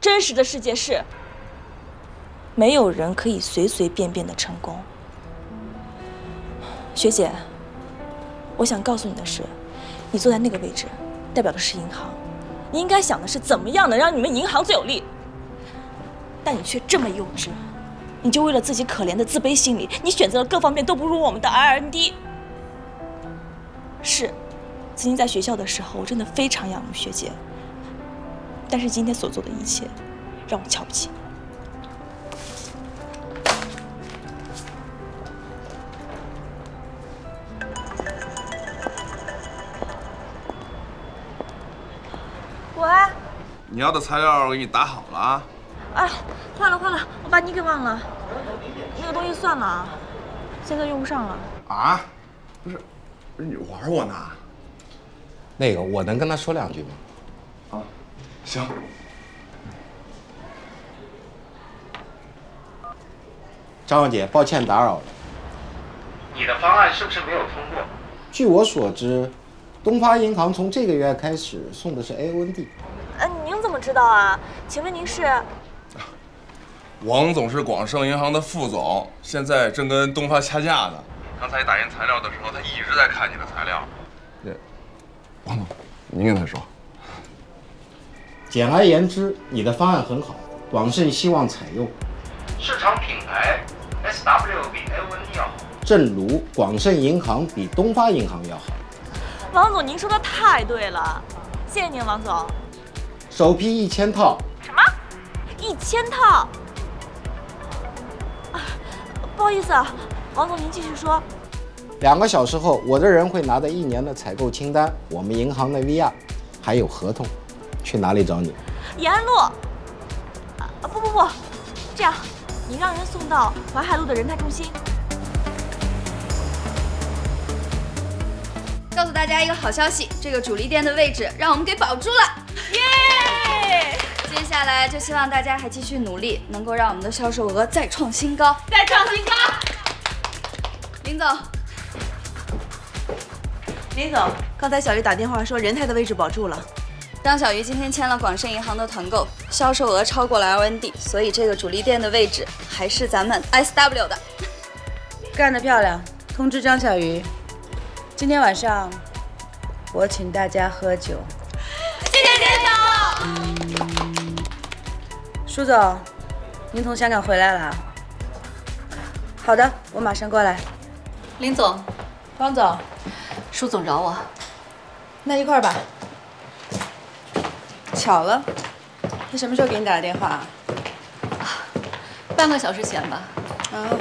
真实的世界是，没有人可以随随便便的成功。学姐，我想告诉你的是，你坐在那个位置，代表的是银行，你应该想的是怎么样能让你们银行最有利。但你却这么幼稚，你就为了自己可怜的自卑心理，你选择了各方面都不如我们的 R&D。是，曾经在学校的时候，我真的非常仰慕学姐，但是今天所做的一切，让我瞧不起你。喂，你要的材料我给你打好了啊。哎，换了，我把你给忘了，那个东西算了，现在用不上了。啊？不是你玩我呢？那个，我能跟他说两句吗？啊，行。张小姐，抱歉打扰了。你的方案是不是没有通过？据我所知，东发银行从这个月开始送的是 AOND。您怎么知道啊？请问您是？王总是广盛银行的副总，现在正跟东发掐架呢。刚才打印材料的时候，他一直在看你的材料。王总，您跟他说。简而言之，你的方案很好，广盛希望采用。市场品牌 SW 比 AOND 要好，正如广盛银行比东发银行要好。王总，您说的太对了，谢谢您，王总。首批1000套。什么？1000套？啊，不好意思啊，王总您继续说。2个小时后，我的人会拿着1年的采购清单，我们银行的 VR， 还有合同。去哪里找你？延安路。不，这样，你让人送到淮海路的人泰中心。告诉大家一个好消息，这个主力店的位置让我们给保住了。耶！接下来就希望大家还继续努力，能够让我们的销售额再创新高。再创新高！林总，林总，刚才小鱼打电话说人泰的位置保住了。张小鱼今天签了广盛银行的团购，销售额超过了 LND， 所以这个主力店的位置还是咱们 SW 的。干得漂亮！通知张小鱼，今天晚上我请大家喝酒。谢谢店长。舒总，您从香港回来了？好的，我马上过来。林总，方总，舒总找我。那一块儿吧。巧了，他什么时候给你打的电话啊？半个小时前吧。哦。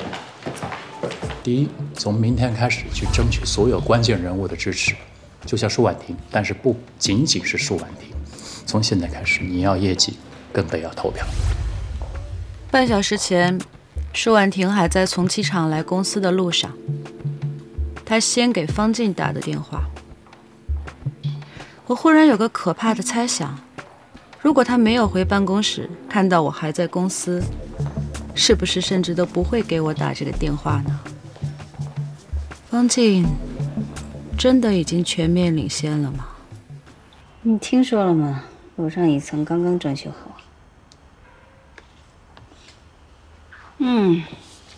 第一，从明天开始去争取所有关键人物的支持，就像舒婉婷，但是不仅仅是舒婉婷。从现在开始，你要业绩，更得要投票。半小时前，舒婉婷还在从机场来公司的路上，她先给方静打的电话。我忽然有个可怕的猜想。如果他没有回办公室，看到我还在公司，是不是甚至都不会给我打这个电话呢？方静真的已经全面领先了吗？你听说了吗？楼上一层刚刚装修好。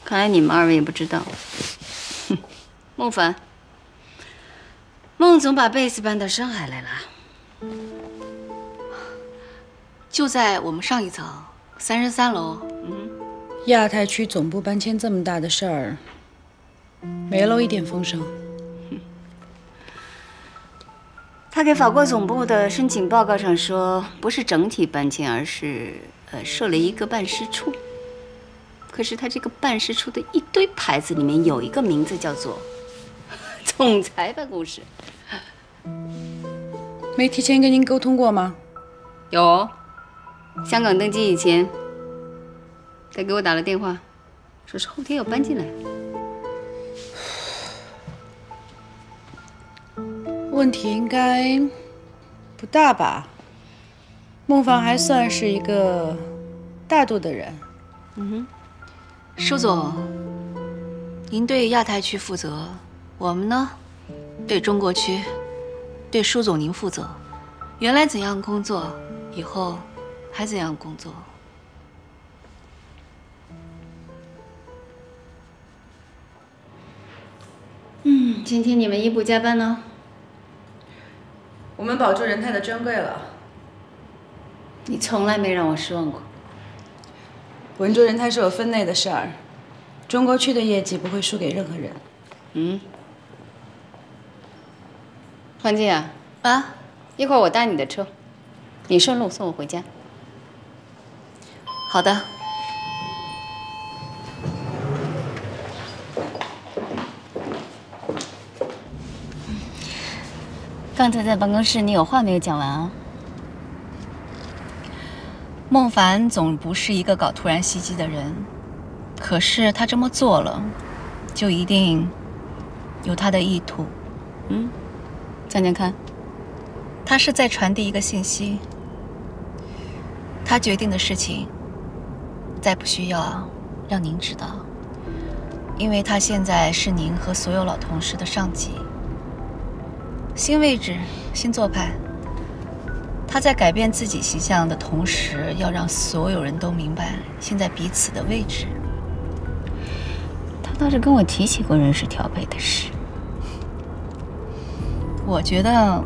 看来你们2位也不知道。哼，孟凡，孟总把贝斯搬到上海来了。就在我们上一层33楼。亚太区总部搬迁这么大的事儿，没漏一点风声。他给法国总部的申请报告上说，不是整体搬迁，而是设了一个办事处。可是他这个办事处的一堆牌子里面有一个名字叫做“总裁办公室”。没提前跟您沟通过吗？有。香港登机以前，他给我打了电话，说是后天要搬进来。问题应该不大吧？孟凡还算是一个大度的人。舒总，您对亚太区负责，我们呢，对中国区，对舒总您负责。原来怎样工作，以后还怎样工作？今天你们一部加班呢？我们保住人太的珍贵了。你从来没让我失望过。稳住人太是我分内的事儿，中国区的业绩不会输给任何人。黄静啊，一会儿我搭你的车，你顺路送我回家。好的。刚才在办公室，你有话没有讲完啊？孟凡总不是一个搞突然袭击的人，可是他这么做了，就一定有他的意图。讲讲看。他是在传递一个信息，他决定的事情，再不需要让您知道，因为他现在是您和所有老同事的上级。新位置，新做派。他在改变自己形象的同时，要让所有人都明白现在彼此的位置。他倒是跟我提起过人事调配的事。我觉得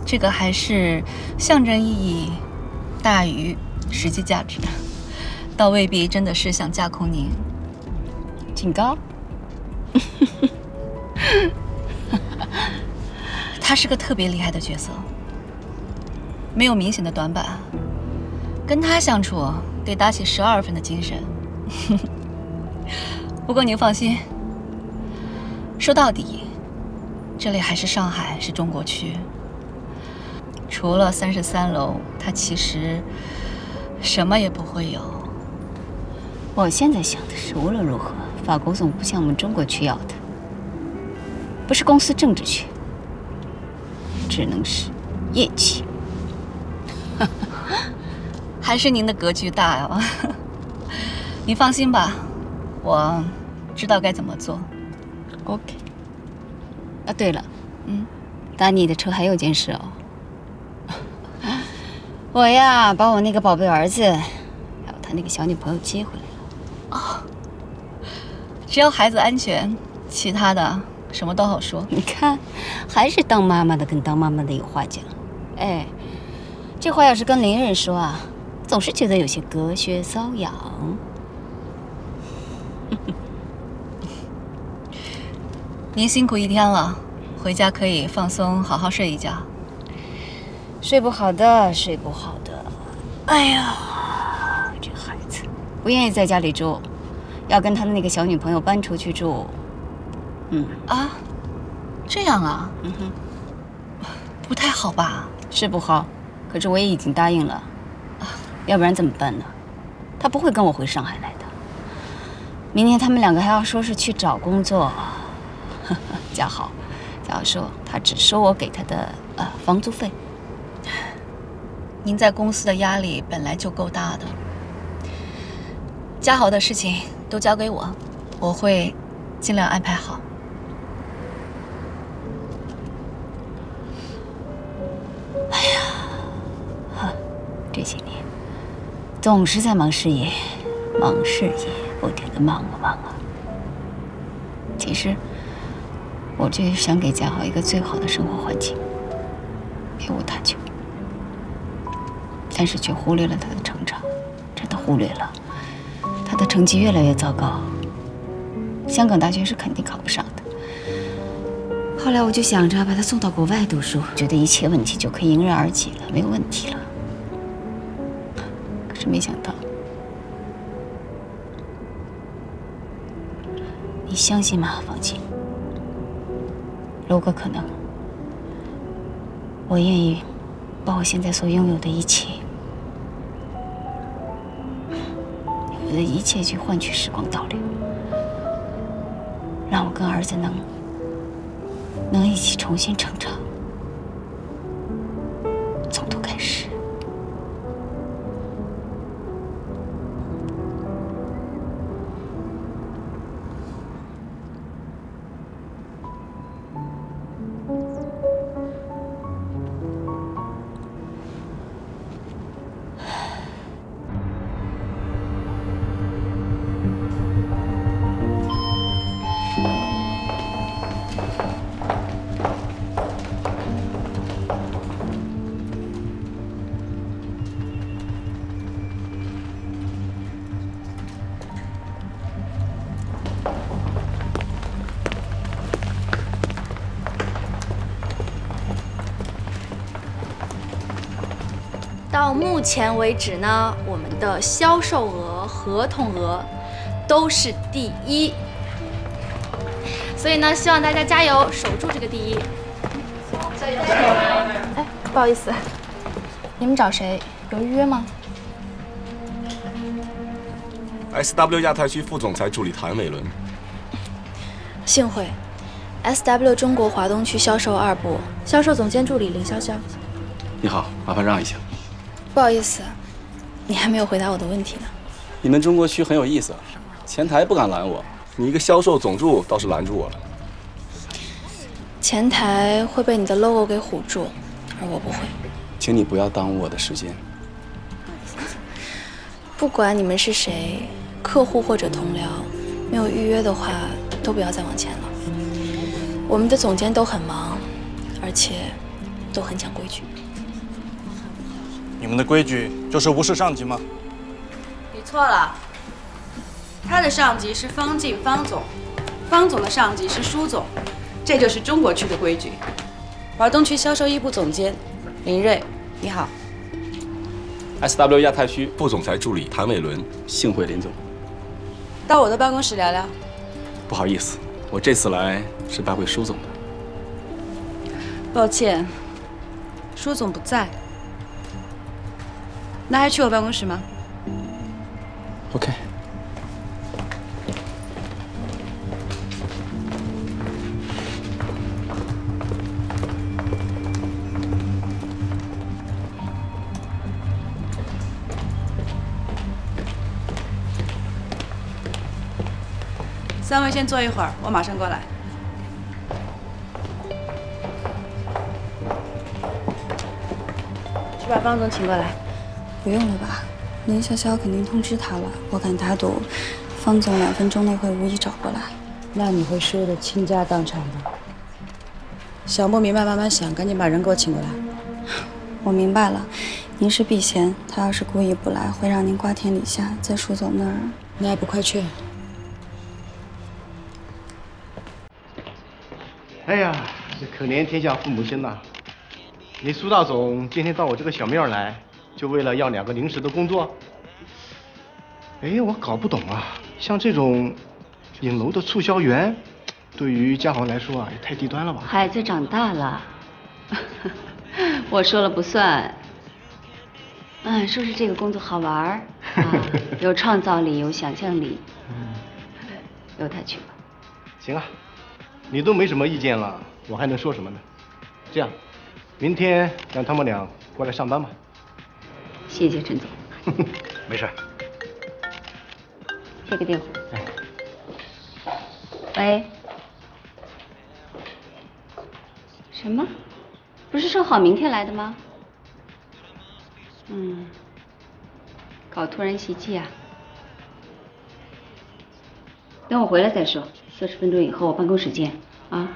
这个还是象征意义大于实际价值，倒未必真的是想架空您。警告。他是个特别厉害的角色，没有明显的短板，跟他相处得打起12分的精神。不过您放心，说到底，这里还是上海，是中国区。除了33楼，他其实什么也不会有。我现在想的是，无论如何，法国总部向我们中国区要的，不是公司政治学，只能是业绩。还是您的格局大呀！您放心吧，我知道该怎么做。OK。啊，对了，搭你的车还有件事哦。我呀，把我那个宝贝儿子，还有他那个小女朋友接回来了。哦，只要孩子安全，其他的什么都好说。你看，还是当妈妈的跟当妈妈的有话讲。哎，这话要是跟邻人说啊，总是觉得有些隔靴搔痒。您辛苦一天了，回家可以放松，好好睡一觉。睡不好的，睡不好的。哎呀，这孩子不愿意在家里住，要跟他的那个小女朋友搬出去住。这样啊？不太好吧？是不好，可是我也已经答应了。要不然怎么办呢？他不会跟我回上海来的。明天他们两个还要说是去找工作。嘉豪说他只收我给他的房租费。您在公司的压力本来就够大的，嘉豪的事情都交给我，我会尽量安排好。这些年总是在忙事业，不停的忙啊。其实我就是想给嘉豪一个最好的生活环境，别无他求，但是却忽略了他的成长，真的忽略了。他的成绩越来越糟糕，香港大学是肯定考不上的。后来我就想着把他送到国外读书，觉得一切问题就可以迎刃而解了，没有问题了。可是没想到，你相信吗，方晴？如果可能，我愿意把我现在所拥有的一切，去换取时光倒流，让我跟儿子能一起重新成长，从头开始。到目前为止呢，我们的销售额、合同额都是第一，所以呢，希望大家加油，守住这个第一。加油！哎，不好意思，你们找谁？有预约吗？ SW 亚太区副总裁助理谭伟伦，幸会 ，SW 中国华东区销售2部销售总监助理林潇潇。你好，麻烦让一下。不好意思，你还没有回答我的问题呢。你们中国区很有意思，前台不敢拦我，你一个销售总助倒是拦住我了。前台会被你的 logo 给唬住，而我不会。请你不要耽误我的时间。不管你们是谁，客户或者同僚，没有预约的话，都不要再往前了。我们的总监都很忙，而且都很讲规矩。你们的规矩就是无视上级吗？你错了，他的上级是方静方总，方总的上级是舒总，这就是中国区的规矩。华东区销售1部总监林睿，你好。 SW 亚太区副总裁助理谭伟伦，幸会林总。到我的办公室聊聊。不好意思，我这次来是拜会舒总的。抱歉，舒总不在。那还去我办公室吗 ？OK。3位先坐一会儿，我马上过来。去把方总请过来。不用了吧？林潇潇肯定通知他了，我敢打赌，方总2分钟内会无意找过来。那你会输得倾家荡产的。想不明白慢慢想，赶紧把人给我请过来。我明白了，您是避嫌，他要是故意不来，会让您瓜田李下，在舒总那儿。那还不快去？ 哎呀，这可怜天下父母心呐！你苏大总今天到我这个小庙来，就为了要2个临时的工作？哎，我搞不懂啊，像这种影楼的促销员，对于嘉豪来说啊，也太低端了吧？孩子长大了，我说了不算。说是这个工作好玩儿啊，有创造力，有想象力。由他去吧。行啊。 你都没什么意见了，我还能说什么呢？这样，明天让他们俩过来上班吧。谢谢陈总。没事。这个电话。喂。什么？不是说好明天来的吗？搞突然袭击啊？等我回来再说。 40分钟以后，我办公室见啊！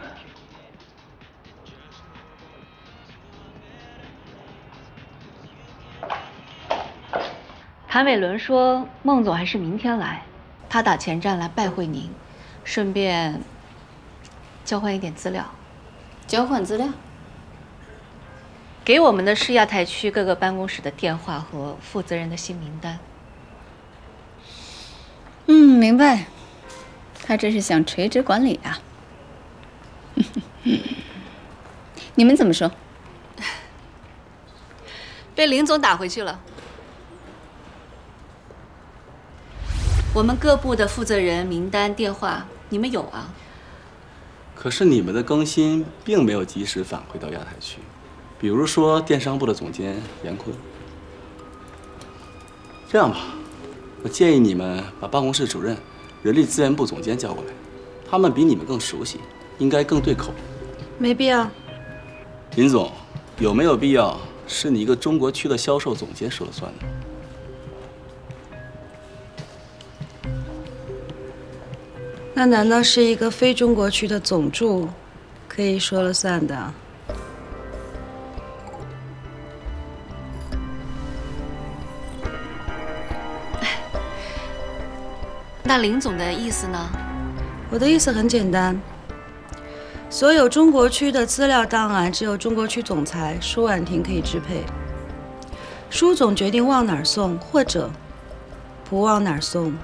谭伟伦说，孟总还是明天来，他打前站来拜会您，顺便交换一点资料。交换资料？给我们的是亚太区各个办公室的电话和负责人的新名单。明白。 他这是想垂直管理啊！你们怎么说？被林总打回去了。我们各部的负责人名单、电话，你们有啊？可是你们的更新并没有及时反馈到亚太区，比如说电商部的总监严坤。这样吧，我建议你们把办公室主任。 人力资源部总监叫过来，他们比你们更熟悉，应该更对口。没必要。林总，有没有必要是你一个中国区的销售总监说了算呢？那难道是一个非中国区的总助可以说了算的？那林总的意思呢？我的意思很简单，所有中国区的资料档案只有中国区总裁舒婉婷可以支配。舒总决定往哪儿送，或者不往哪儿送，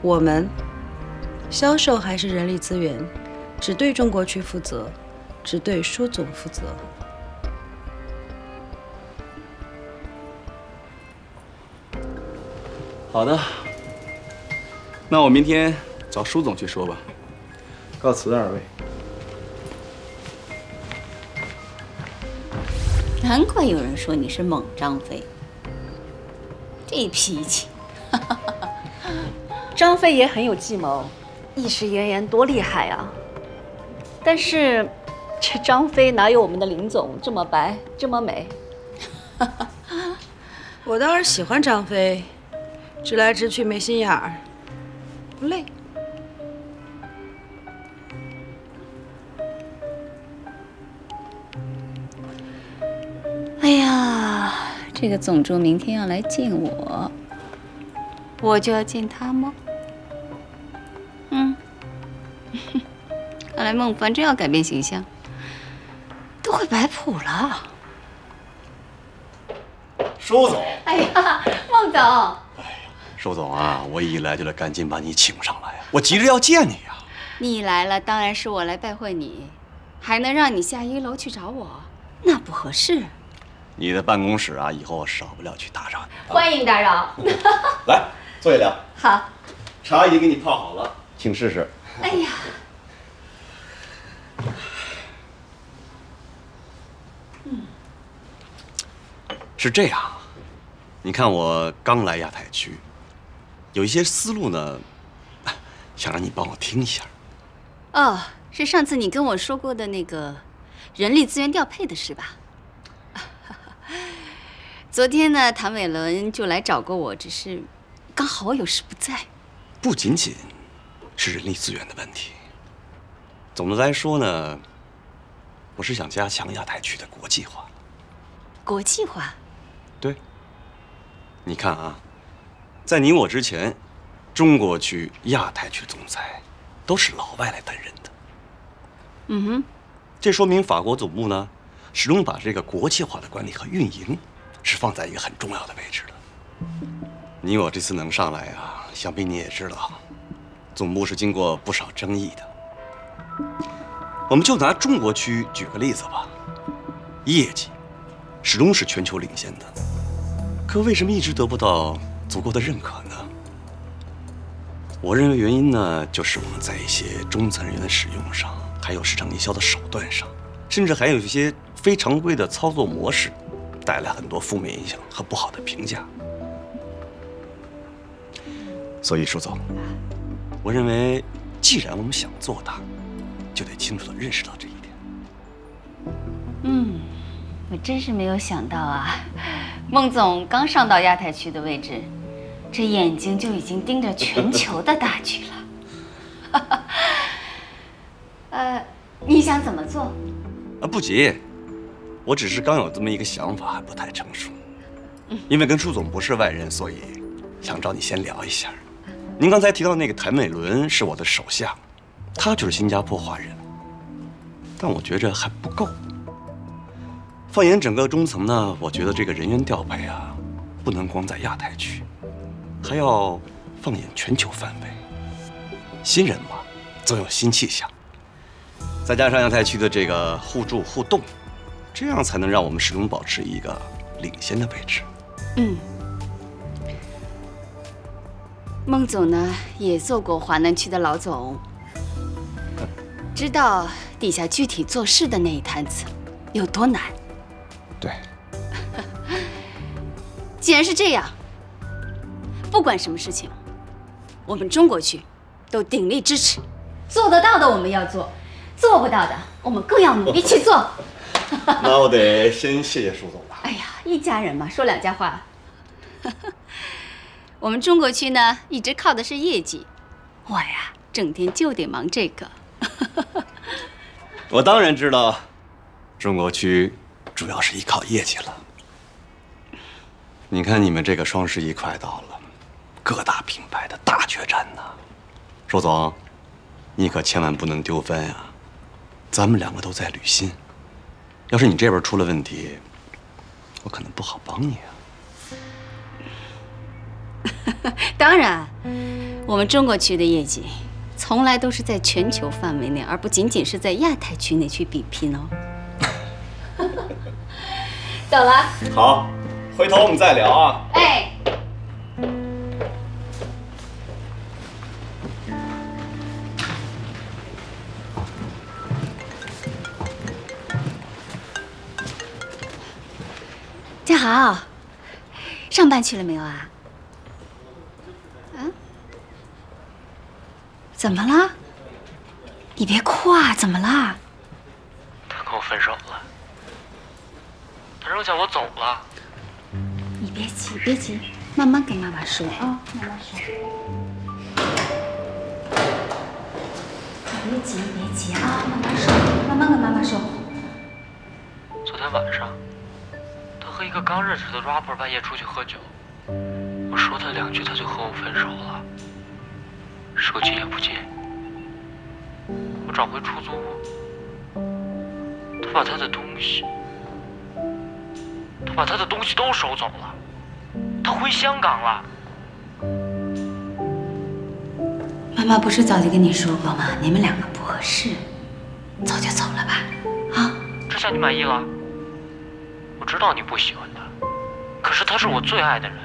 我们销售还是人力资源，只对中国区负责，只对舒总负责。好的，那我明天找舒总去说吧。告辞二位。难怪有人说你是猛张飞，这脾气。张飞也很有计谋，义士妍妍多厉害啊！但是，这张飞哪有我们的林总这么白这么美？我倒是喜欢张飞，直来直去没心眼儿，不累。哎呀，这个总助明天要来见我，我就要见他吗？看来孟凡真要改变形象，都快摆谱了。舒总，哎呀，孟总，舒总啊，我一来就得赶紧把你请上来呀，我急着要见你呀。你来了，当然是我来拜会你，还能让你下1楼去找我，那不合适。你的办公室啊，以后少不了去打扰你。欢迎打扰。来，坐下聊。好，茶已经给你泡好了，请试试。哎呀，是这样，你看我刚来亚太区，有一些思路呢，想让你帮我听一下。哦，是上次你跟我说过的那个人力资源调配的事吧？昨天呢，谭伟伦就来找过我，只是刚好我有事不在。不仅仅是人力资源的问题，总的来说呢，我是想加强亚太区的国际化。国际化？对。你看啊，在你我之前，中国区、亚太区的总裁都是老外来担任的。嗯哼。这说明法国总部呢，始终把这个国际化的管理和运营是放在一个很重要的位置的。你我这次能上来啊，想必你也知道，总部是经过不少争议的。我们就拿中国区举个例子吧，业绩始终是全球领先的，可为什么一直得不到足够的认可呢？我认为原因呢，就是我们在一些中层人员的使用上，还有市场营销的手段上，甚至还有一些非常规的操作模式，带来很多负面影响和不好的评价。所以，舒总，我认为，既然我们想做大，就得清楚地认识到这一点。我真是没有想到啊，孟总刚上到亚太区的位置，这眼睛就已经盯着全球的大局了。你想怎么做？不急，我只是刚有这么一个想法，还不太成熟。因为跟舒总不是外人，所以想找你先聊一下。您刚才提到那个谭美伦是我的手下，他就是新加坡华人，但我觉着还不够。放眼整个中层呢，我觉得这个人员调配啊，不能光在亚太区，还要放眼全球范围。新人嘛，总有新气象，再加上亚太区的这个互助互动，这样才能让我们始终保持一个领先的位置。孟总呢，也做过华南区的老总，知道底下具体做事的那一摊子有多难。对。既然是这样，不管什么事情，我们中国区都鼎力支持。做得到的我们要做，做不到的我们更要努力去做。那我得先谢谢舒总了。哎呀，一家人嘛，说两家话。我们中国区呢，一直靠的是业绩，我呀，整天就得忙这个。我当然知道，中国区主要是依靠业绩了。你看你们这个双11快到了，各大品牌的大决战呢。舒总，你可千万不能丢分啊！咱们两个都在履新，要是你这边出了问题，我可能不好帮你啊。当然，我们中国区的业绩从来都是在全球范围内，而不仅仅是在亚太区内去比拼哦。走了。好，回头我们再聊啊。哎。嘉豪，上班去了没有啊？怎么了？你别哭啊！怎么了？他跟我分手了，他扔下我走了。你别急，别急，慢慢跟妈妈说啊，慢慢说。别急，别急啊，慢慢说，慢慢跟妈妈说。昨天晚上，他和一个刚认识的 rapper 半夜出去喝酒，我说他2句，他就和我分手了。手机也不接，我找回出租屋，他把他的东西都收走了，他回香港了。妈妈不是早就跟你说过吗？你们两个不合适，走就走了吧。啊？这下你满意了？我知道你不喜欢他，可是他是我最爱的人，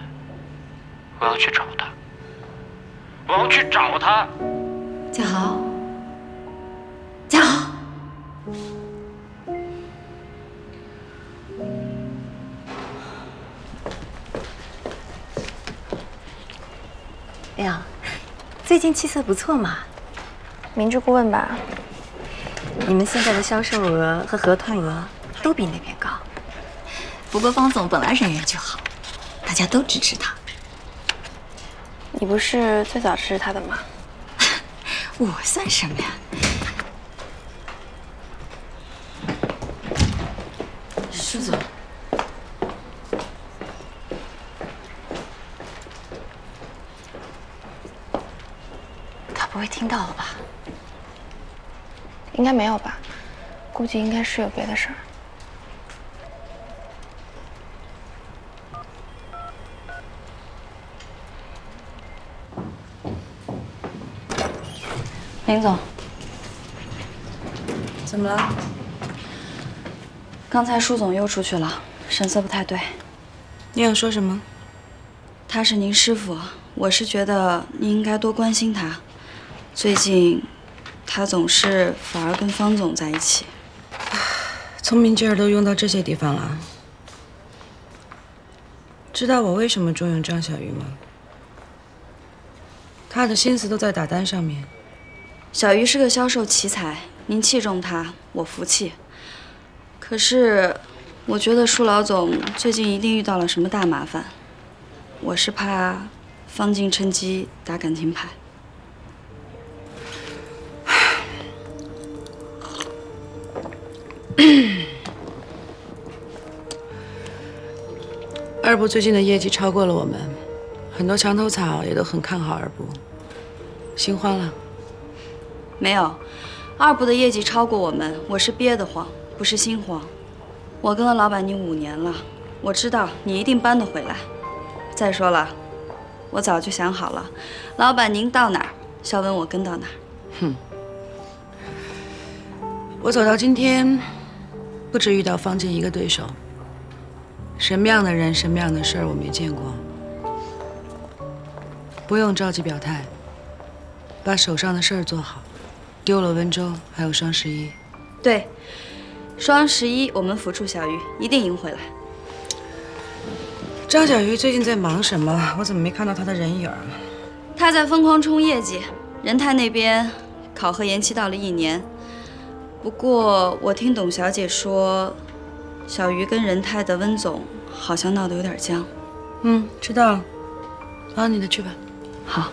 我要去找他。我要去找他。嘉豪，嘉豪，哎呀，最近气色不错嘛。明知故问吧，你们现在的销售额和合同额都比那边高。不过方总本来人缘就好，大家都支持他。你不是最早支持他的吗？我算什么呀？舒总，他不会听到了吧？应该没有吧，估计应该是有别的事儿。林总，怎么了？刚才舒总又出去了，神色不太对。你想说什么？他是您师傅，我是觉得您应该多关心他。最近，他总是反而跟方总在一起。聪明劲儿都用到这些地方了。知道我为什么重用张小鱼吗？他的心思都在打单上面。小鱼是个销售奇才，您器重他，我服气。可是，我觉得舒老总最近一定遇到了什么大麻烦，我是怕方静趁机打感情牌。二部最近的业绩超过了我们，很多墙头草也都很看好二部。心慌了？没有，二部的业绩超过我们，我是憋得慌，不是心慌。我跟了老板你5年了，我知道你一定搬得回来。再说了，我早就想好了，老板您到哪儿，肖文我跟到哪儿。哼，我走到今天，不止遇到方静一个对手。什么样的人，什么样的事儿，我没见过。不用着急表态，把手上的事儿做好。丢了温州，还有双11。对，双11我们辅助小鱼，一定赢回来。张小鱼最近在忙什么？我怎么没看到他的人影儿？他在疯狂冲业绩，仁泰那边考核延期到了1年。不过我听董小姐说，小鱼跟仁泰的温总好像闹得有点僵。知道了，忙你的去吧。好。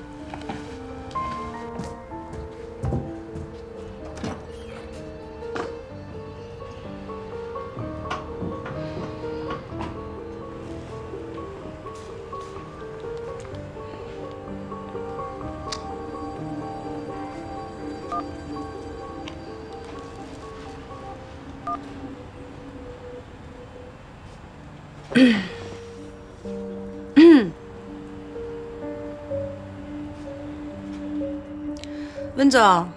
温总，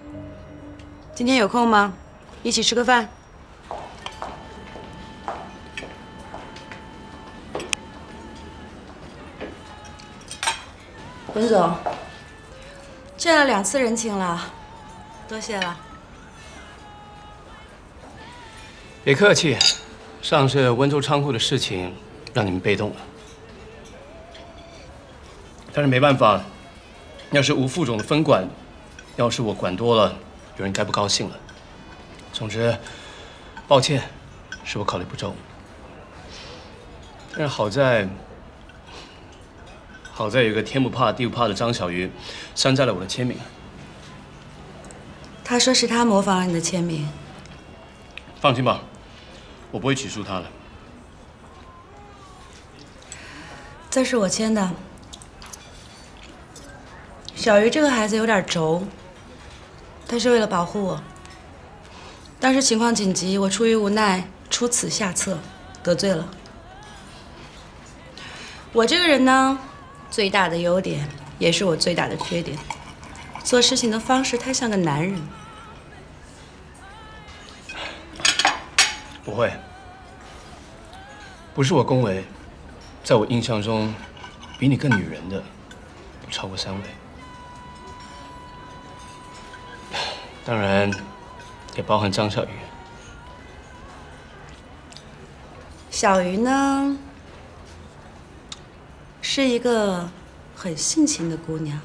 今天有空吗？一起吃个饭。温总，欠了2次人情了，多谢了。别客气，上次温州仓库的事情让你们被动了，但是没办法，要是吴副总的分管，要是我管多了，有人该不高兴了。总之，抱歉，是我考虑不周。但是好在有个天不怕地不怕的张小鱼，山寨了我的签名。他说是他模仿了你的签名。放心吧，我不会起诉他的。这是我签的。小鱼这个孩子有点轴，他是为了保护我。当时情况紧急，我出于无奈出此下策，得罪了。我这个人呢，最大的优点也是我最大的缺点，做事情的方式太像个男人。不会，不是我恭维，在我印象中，比你更女人的不超过3位。当然，也包含张小鱼。小鱼呢，是一个很性情的姑娘。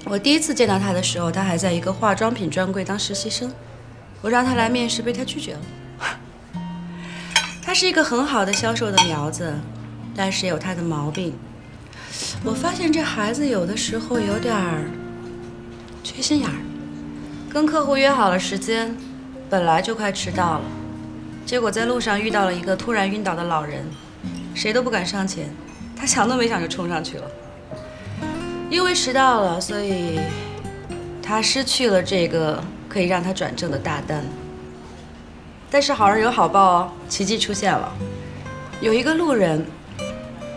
我第一次见到她的时候，她还在一个化妆品专柜当实习生。我让她来面试，被她拒绝了。她是一个很好的销售的苗子，但是也有她的毛病。我发现这孩子有的时候有点缺心眼儿。跟客户约好了时间，本来就快迟到了，结果在路上遇到了一个突然晕倒的老人，谁都不敢上前，她想都没想就冲上去了。因为迟到了，所以他失去了这个可以让他转正的大单。但是好人有好报哦，奇迹出现了。有一个路人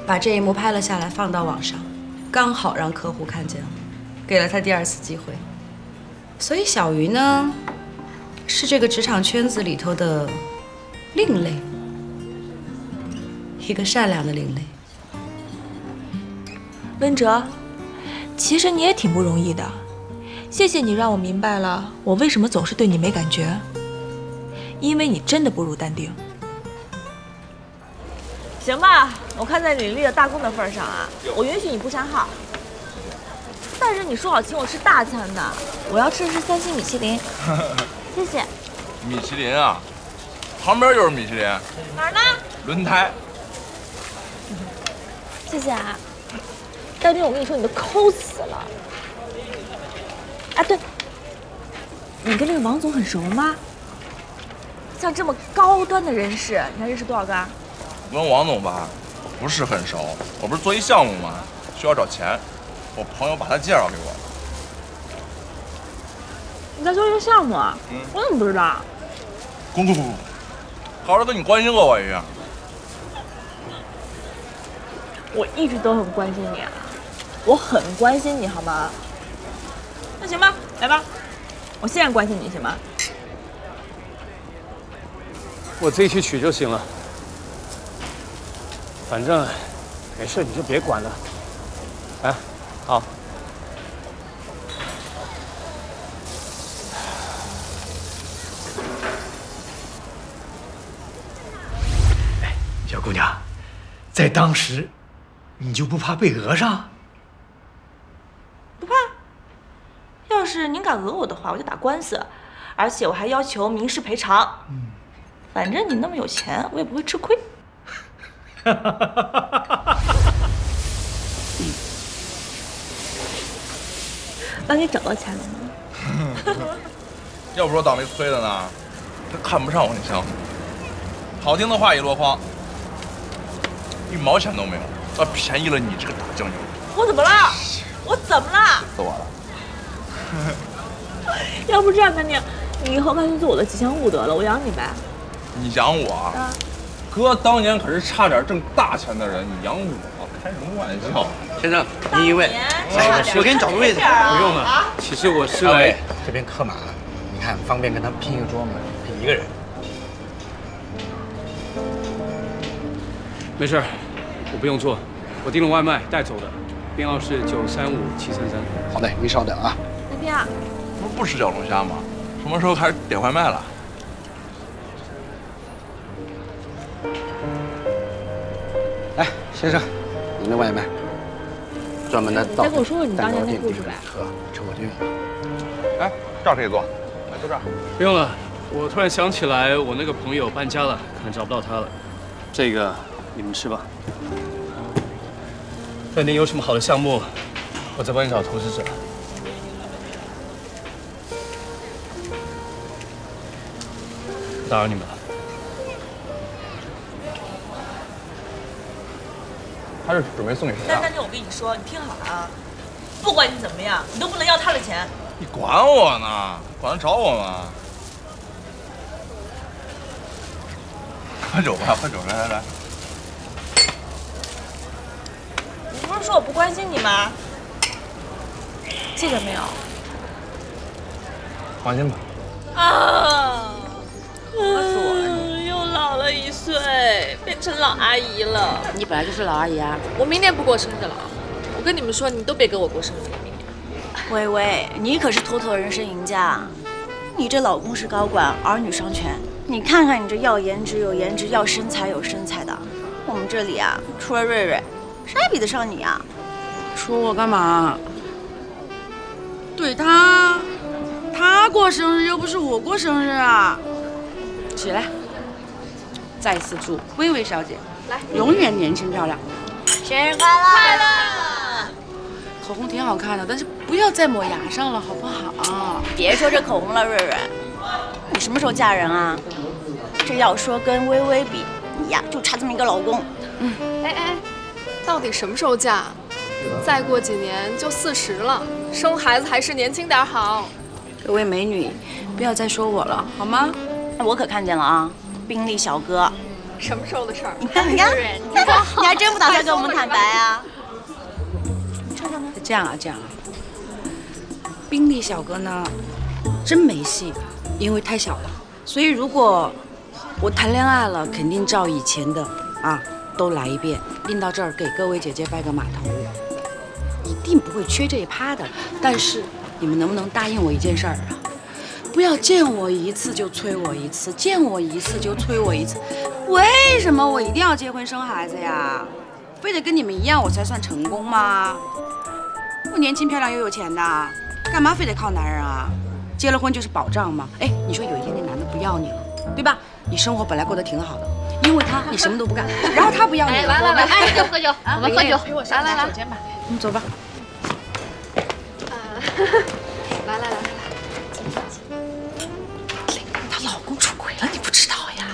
把这一幕拍了下来，放到网上，刚好让客户看见了，给了他第2次机会。所以小鱼呢，是这个职场圈子里头的另类，一个善良的另类。温哲。其实你也挺不容易的，谢谢你让我明白了我为什么总是对你没感觉，因为你真的不如淡定。行吧，我看在你立了大功的份上啊，我允许你不删号。但是你说好请我吃大餐的，我要吃的是3星米其林。谢谢。米其林啊，旁边就是米其林。哪儿呢？轮胎。谢谢啊。淡定，我跟你说，你都抠死了。哎，对，你跟这个王总很熟吗？像这么高端的人士，你还认识多少个啊？问王总吧，不是很熟。我不是做一项目吗？需要找钱，我朋友把他介绍给我。你在做一个项目啊？我怎么不知道？滚！好好跟你关心过我一样。我一直都很关心你啊。我很关心你，好吗？那行吧，来吧，我现在关心你行吗？我自己去取就行了，反正没事你就别管了。哎，好。哎，小姑娘，在当时，你就不怕被讹上？不怕，要是您敢讹我的话，我就打官司，而且我还要求民事赔偿。反正你那么有钱，我也不会吃亏。帮你找到钱了吗？要不说倒霉催的呢，他看不上我那项目，好听的话一箩筐，1毛钱都没有，倒便宜了你这个大将军。我怎么了？我怎么了？死我了！要不这样，干爹，你以后干脆做我的吉祥物得了，我养你呗。你养我？哥当年可是差点挣大钱的人，你养我？开什么玩笑？先生，您一位，我给你找个位子。不用了，其实我是来这边客满了，你看方便跟他们拼一个桌吗？拼一个人。没事，我不用做，我订了外卖带走的，编号是935733。好嘞，您稍等啊。那边啊，不吃小龙虾吗？什么时候开始点外卖了？来，先生，您的外卖，专门的到。再跟我说说你当年那故事呗。喝，趁我就用吧。哎，这儿可以坐，来坐这儿。不用了，我突然想起来，我那个朋友搬家了，可能找不到他了。这个你们吃吧。饭店有什么好的项目，我再帮你找投资者。打扰你们了。他是准备送给谁啊？但我跟你说，你听好了啊，不管你怎么样，你都不能要他的钱。你管我呢？管他找我吗？喝酒吧，喝酒，来来来。你不是说我不关心你吗？记得没有？放心吧。啊！又老了1岁，变成老阿姨了。你本来就是老阿姨啊！我明年不过生日了，我跟你们说，你们都别给我过生日了。明年。微微，你可是妥妥人生赢家。你这老公是高管，儿女双全。你看看你这要颜值有颜值，要身材有身材的，我们这里啊，除了瑞瑞，谁还比得上你啊？说我干嘛？对他过生日又不是我过生日啊！起来，再次祝薇薇小姐来永远年轻漂亮，生日快乐！快乐！口红挺好看的，但是不要再抹牙上了，好不好？别说这口红了，瑞瑞，你什么时候嫁人啊？这要说跟薇薇比，你呀就差这么一个老公。哎，到底什么时候嫁？再过几年就40了，生孩子还是年轻点好。各位美女，不要再说我了，好吗？我可看见了啊，宾利小哥。什么时候的事儿？你看，你还真不打算跟我们坦白啊？这样啊，宾利小哥呢，真没戏，因为太小了。所以如果我谈恋爱了，肯定照以前的啊，都来一遍。拎到这儿给各位姐姐拜个码头，一定不会缺这一趴的。但是你们能不能答应我一件事儿啊？不要见我一次就催我一次，见我一次就催我一次。为什么我一定要结婚生孩子呀？非得跟你们一样我才算成功吗？我年轻漂亮又有钱的，干嘛非得靠男人啊？结了婚就是保障嘛。哎，你说有一天那男的不要你了，对吧？你生活本来过得挺好的，因为他你什么都不干，然后他不要你了。来，喝酒，我们喝酒。来，手间吧。你走吧。来，她老公出轨了，你不知道呀？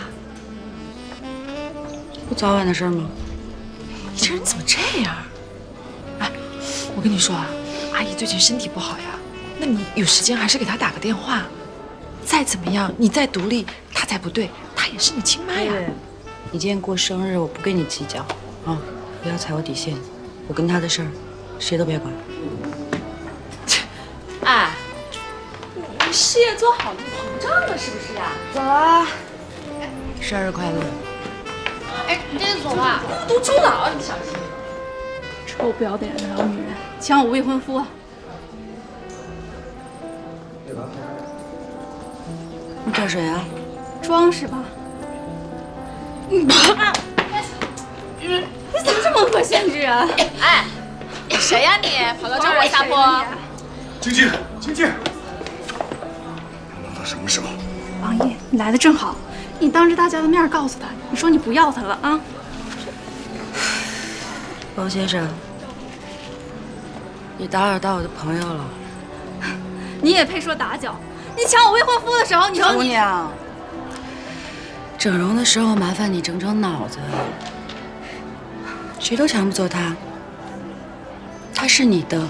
不早晚的事吗？你这人怎么这样？哎，我跟你说啊，阿姨最近身体不好呀，那你有时间还是给她打个电话。再怎么样，你再独立，她才不对，她也是你亲妈呀。你今天过生日，我不跟你计较啊，不要踩我底线。我跟他的事儿，谁都别管。哎，你事业做好，你膨胀了是不是啊？走啊！生日快乐！哎，你这就走啊？毒猪脑，你小心！臭不要脸的老女人，抢我未婚夫！你找谁啊？装是吧？你怎么这么恶心人啊？哎，谁呀你？跑到这儿来撒泼？晶晶，弄到什么时候？王爷，你来的正好，你当着大家的面告诉他，你说你不要他了啊？王先生，你打扰到我的朋友了。你也配说打搅？你抢我未婚夫的时候，你说姑娘，整容的时候麻烦你整整脑子。谁都抢不走他，他是你的，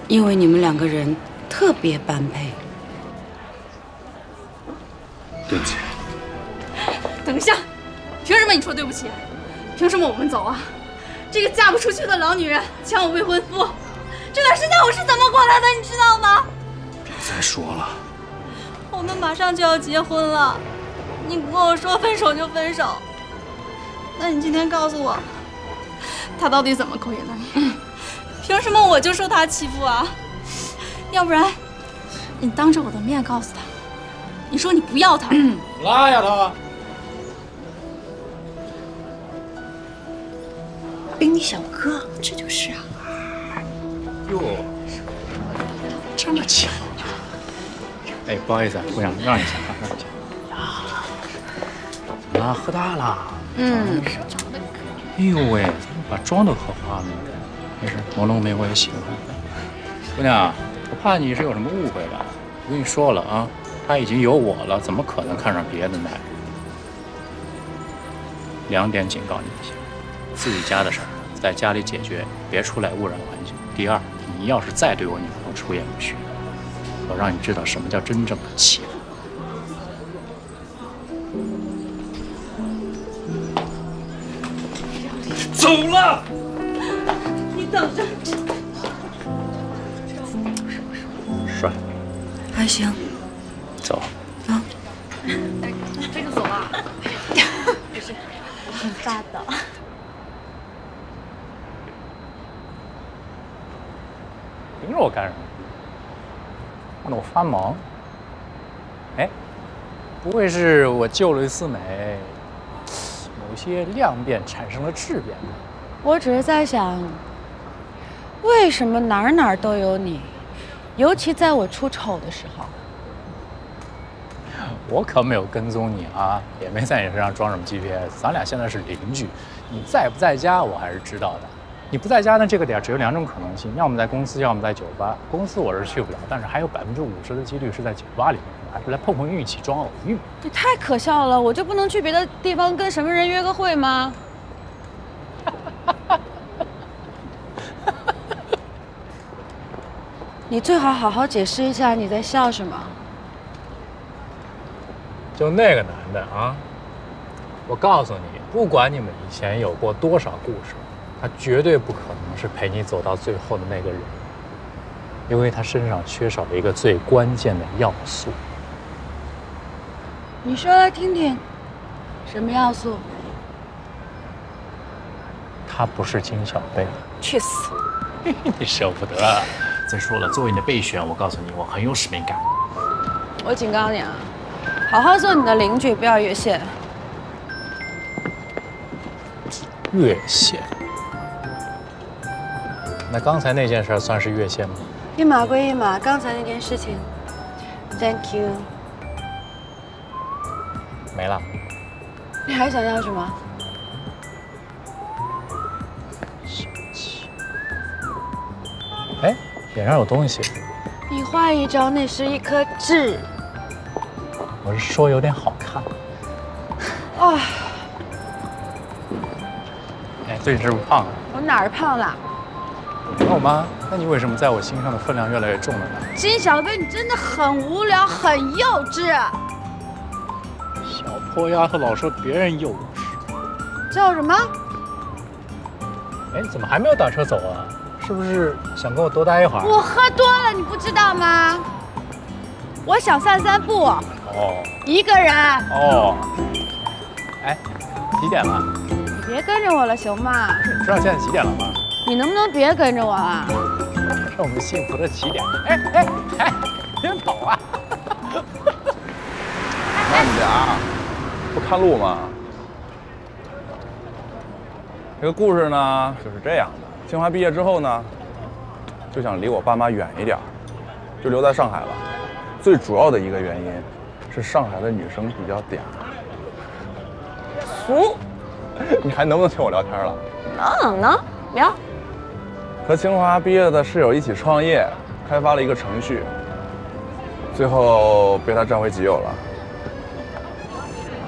因为你们两个人特别般配。对不起。等一下，凭什么你说对不起？凭什么我们走啊？这个嫁不出去的老女人抢我未婚夫，这段时间我是怎么过来的，你知道吗？别再说了。我们马上就要结婚了，你不跟我说分手就分手，那你今天告诉我，他到底怎么勾引了你？凭什么我就受他欺负啊？要不然，你当着我的面告诉他，你说你不要他。拉呀他！冰你小哥，这就是啊。哟，这么巧！哎，不好意思，姑娘，让一下，让一下。怎么了？喝大了？哎呦喂，把妆都喝花了。没事，朦胧美我也喜欢。姑娘，我怕你是有什么误会吧？我跟你说了啊，他已经有我了，怎么可能看上别的男人？2点警告你一下，自己家的事儿在家里解决，别出来污染环境。第二，你要是再对我女朋友出言不逊，我让你知道什么叫真正的欺负。走了。你等着。帅。还行。走。啊。这就走啊？不是，很霸道。盯着我干什么？看得我发忙。哎，不会是我救了一次美，某些量变产生了质变吧？我只是在想，为什么哪儿都有你，尤其在我出丑的时候。我可没有跟踪你啊，也没在你身上装什么 GPS， 咱俩现在是邻居，你在不在家我还是知道的。你不在家呢，这个点只有2种可能性，要么在公司，要么在酒吧。公司我是去不了，但是还有50%的几率是在酒吧里面，还是来碰碰运气、装偶遇。这太可笑了，我就不能去别的地方跟什么人约个会吗？你最好好好解释一下你在笑什么。就那个男的啊，我告诉你，不管你们以前有过多少故事，他绝对不可能是陪你走到最后的那个人，因为他身上缺少了一个最关键的要素。你说来听听，什么要素？他不是金小贝。去死！你舍不得。再说了，作为你的备选，我告诉你，我很有使命感。我警告你啊，好好做你的邻居，不要越线。越线？那刚才那件事算是越线吗？一码归一码，刚才那件事情 ，Thank you。没了。你还想要什么？哎，脸上有东西。你画一张，那是一颗痣。我是说有点好看。啊！哎，最近是不是胖了？我哪儿胖了？没有吗？那你为什么在我心上的分量越来越重了呢？金小贝，你真的很无聊，很幼稚。小破丫头老说别人幼稚。叫什么？哎，怎么还没有打车走啊？是不是想跟我多待一会儿？我喝多了，你不知道吗？我想散散步。哦。一个人。哦。哎，几点了？你别跟着我了，行吗？你知道现在几点了吗？你能不能别跟着我啊？是我们幸福的起点。哎，别跑啊！那你俩不看路吗？这个故事呢就是这样的。清华毕业之后呢，就想离我爸妈远一点，就留在上海了。最主要的一个原因是上海的女生比较嗲。俗。你还能不能听我聊天了？能聊。和清华毕业的室友一起创业，开发了一个程序，最后被他占为己有了。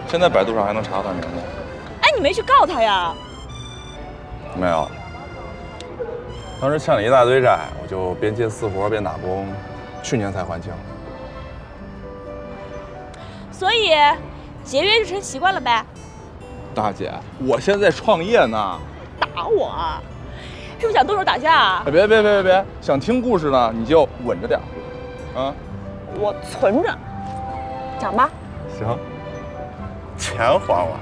现在百度上还能查到他名字。哎，你没去告他呀？没有。当时欠了一大堆债，我就边接私活边打工，去年才还清。所以，节约就成习惯了呗。大姐，我现在创业呢，打我啊？是不是想动手打架啊？别！想听故事呢，你就稳着点啊！我存着，讲吧。行，钱还完了，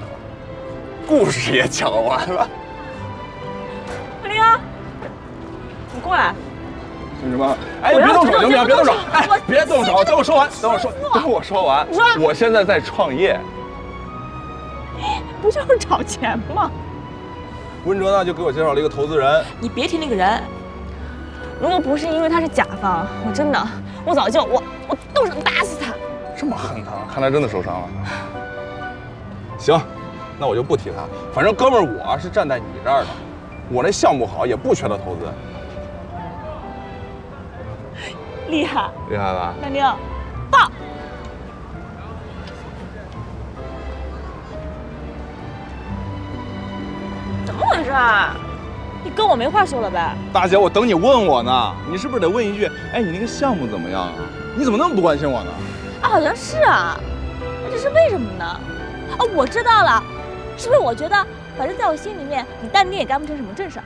故事也讲完了。林哥，你过来。什么？哎，别动手行不行？别动手！哎，别动手！等我说完，等我说完。我现在在创业。不就是找钱吗？温哲呢，就给我介绍了一个投资人。你别提那个人，如果不是因为他是甲方，我早就我动手打死他。这么狠他，看来真的受伤了。行，那我就不提他。反正哥们儿，我是站在你这儿的，我那项目好，也不缺他投资。厉害吧？南宁，棒！怎么回事啊？你跟我没话说了呗？大姐，我等你问我呢。你是不是得问一句？哎，你那个项目怎么样啊？你怎么那么不关心我呢？啊，好像是啊。这是为什么呢？哦，我知道了，是不是我觉得，反正在我心里面，你淡定也干不成什么正事儿。